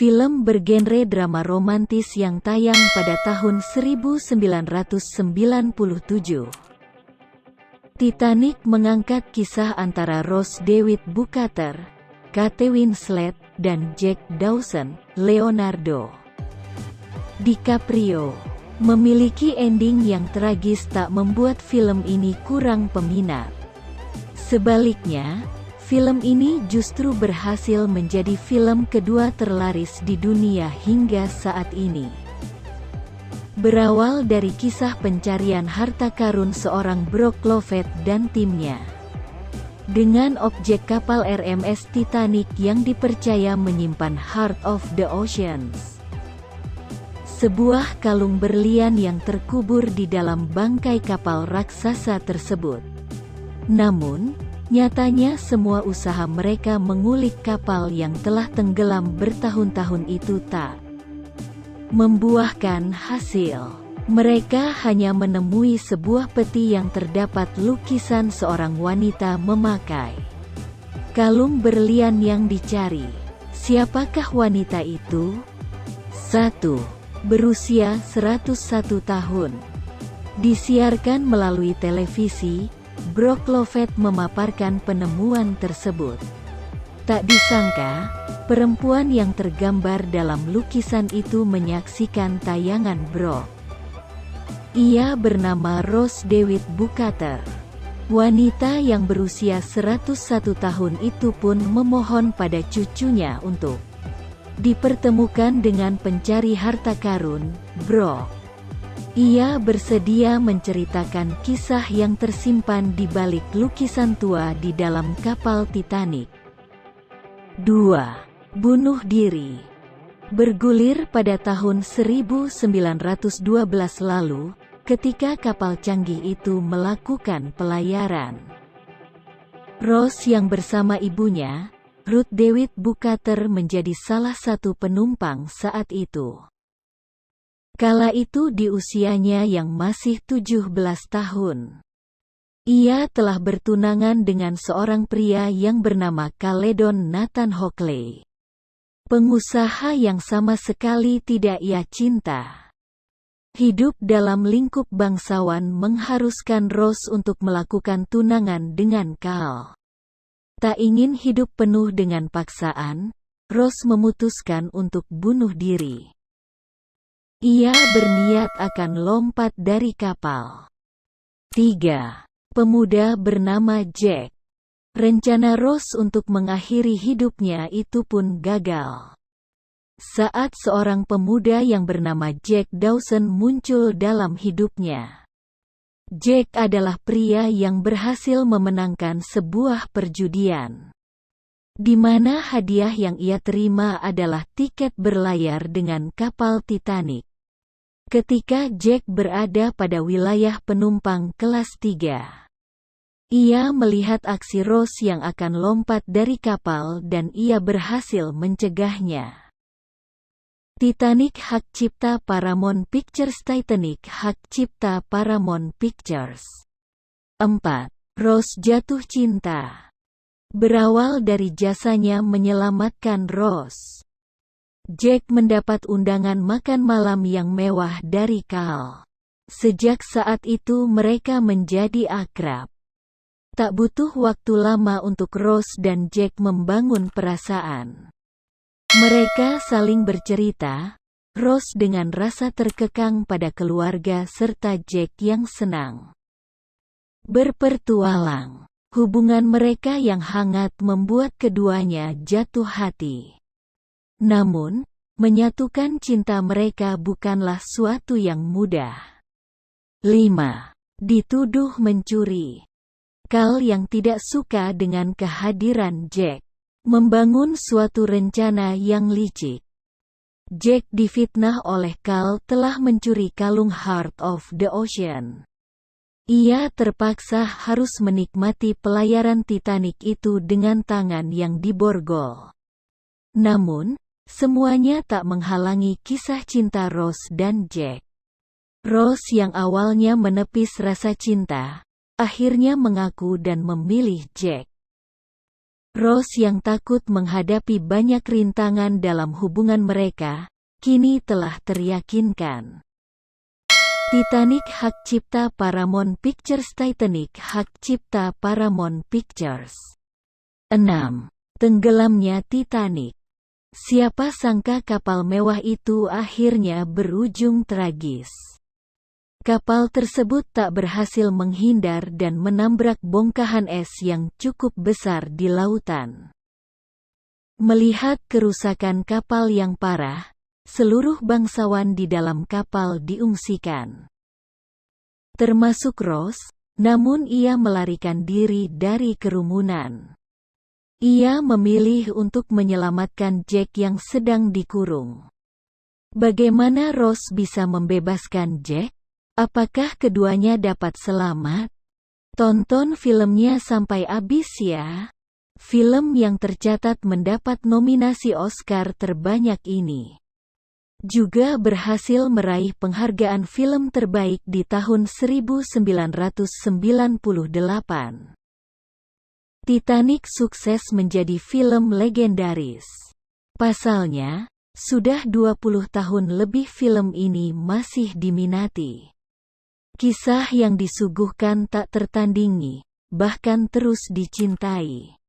film bergenre drama romantis yang tayang pada tahun 1997. Titanic mengangkat kisah antara Rose DeWitt-Bukater, Kate Winslet, dan Jack Dawson, Leonardo DiCaprio. Memiliki ending yang tragis tak membuat film ini kurang peminat. Sebaliknya, film ini justru berhasil menjadi film kedua terlaris di dunia hingga saat ini. Berawal dari kisah pencarian harta karun seorang Brock Lovett dan timnya. Dengan objek kapal RMS Titanic yang dipercaya menyimpan Heart of the Oceans, sebuah kalung berlian yang terkubur di dalam bangkai kapal raksasa tersebut. Namun, nyatanya semua usaha mereka mengulik kapal yang telah tenggelam bertahun-tahun itu tak membuahkan hasil. Mereka hanya menemui sebuah peti yang terdapat lukisan seorang wanita memakai kalung berlian yang dicari. Siapakah wanita itu? 1. Berusia 101 tahun. Disiarkan melalui televisi, Brock Lovett memaparkan penemuan tersebut. Tak disangka, perempuan yang tergambar dalam lukisan itu menyaksikan tayangan Brock. Ia bernama Rose DeWitt-Bukater. Wanita yang berusia 101 tahun itu pun memohon pada cucunya untuk dipertemukan dengan pencari harta karun, Brock. Ia bersedia menceritakan kisah yang tersimpan di balik lukisan tua di dalam kapal Titanic. 2. Bunuh diri. Bergulir pada tahun 1912 lalu, ketika kapal canggih itu melakukan pelayaran. Rose yang bersama ibunya, Ruth DeWitt-Bukater, menjadi salah satu penumpang saat itu. Kala itu di usianya yang masih 17 tahun. Ia telah bertunangan dengan seorang pria yang bernama Caledon Nathan Hockley, pengusaha yang sama sekali tidak ia cinta. Hidup dalam lingkup bangsawan mengharuskan Rose untuk melakukan tunangan dengan Cal. Tak ingin hidup penuh dengan paksaan, Rose memutuskan untuk bunuh diri. Ia berniat akan lompat dari kapal. 3. Pemuda bernama Jack. Rencana Rose untuk mengakhiri hidupnya itu pun gagal. Saat seorang pemuda yang bernama Jack Dawson muncul dalam hidupnya. Jack adalah pria yang berhasil memenangkan sebuah perjudian, di mana hadiah yang ia terima adalah tiket berlayar dengan kapal Titanic. Ketika Jack berada pada wilayah penumpang kelas 3, ia melihat aksi Rose yang akan lompat dari kapal dan ia berhasil mencegahnya. Titanic hak cipta Paramount Pictures. Titanic hak cipta Paramount Pictures. 4. Rose jatuh cinta. Berawal dari jasanya menyelamatkan Rose, Jack mendapat undangan makan malam yang mewah dari Cal. Sejak saat itu mereka menjadi akrab. Tak butuh waktu lama untuk Rose dan Jack membangun perasaan. Mereka saling bercerita, Rose dengan rasa terkekang pada keluarga serta Jack yang senang berpertualang. Hubungan mereka yang hangat membuat keduanya jatuh hati. Namun, menyatukan cinta mereka bukanlah suatu yang mudah. 5. Dituduh mencuri. Cal yang tidak suka dengan kehadiran Jack membangun suatu rencana yang licik. Jack difitnah oleh Cal telah mencuri kalung Heart of the Ocean. Ia terpaksa harus menikmati pelayaran Titanic itu dengan tangan yang diborgol. Namun, semuanya tak menghalangi kisah cinta Rose dan Jack. Rose yang awalnya menepis rasa cinta, akhirnya mengaku dan memilih Jack. Rose yang takut menghadapi banyak rintangan dalam hubungan mereka, kini telah teryakinkan. Titanic hak cipta Paramount Pictures. Titanic hak cipta Paramount Pictures. 6. Tenggelamnya Titanic. Siapa sangka kapal mewah itu akhirnya berujung tragis. Kapal tersebut tak berhasil menghindar dan menabrak bongkahan es yang cukup besar di lautan. Melihat kerusakan kapal yang parah, seluruh bangsawan di dalam kapal diungsikan. Termasuk Rose, namun ia melarikan diri dari kerumunan. Ia memilih untuk menyelamatkan Jack yang sedang dikurung. Bagaimana Rose bisa membebaskan Jack? Apakah keduanya dapat selamat? Tonton filmnya sampai habis ya. Film yang tercatat mendapat nominasi Oscar terbanyak ini juga berhasil meraih penghargaan film terbaik di tahun 1998. Titanic sukses menjadi film legendaris. Pasalnya, sudah 20 tahun lebih film ini masih diminati. Kisah yang disuguhkan tak tertandingi, bahkan terus dicintai.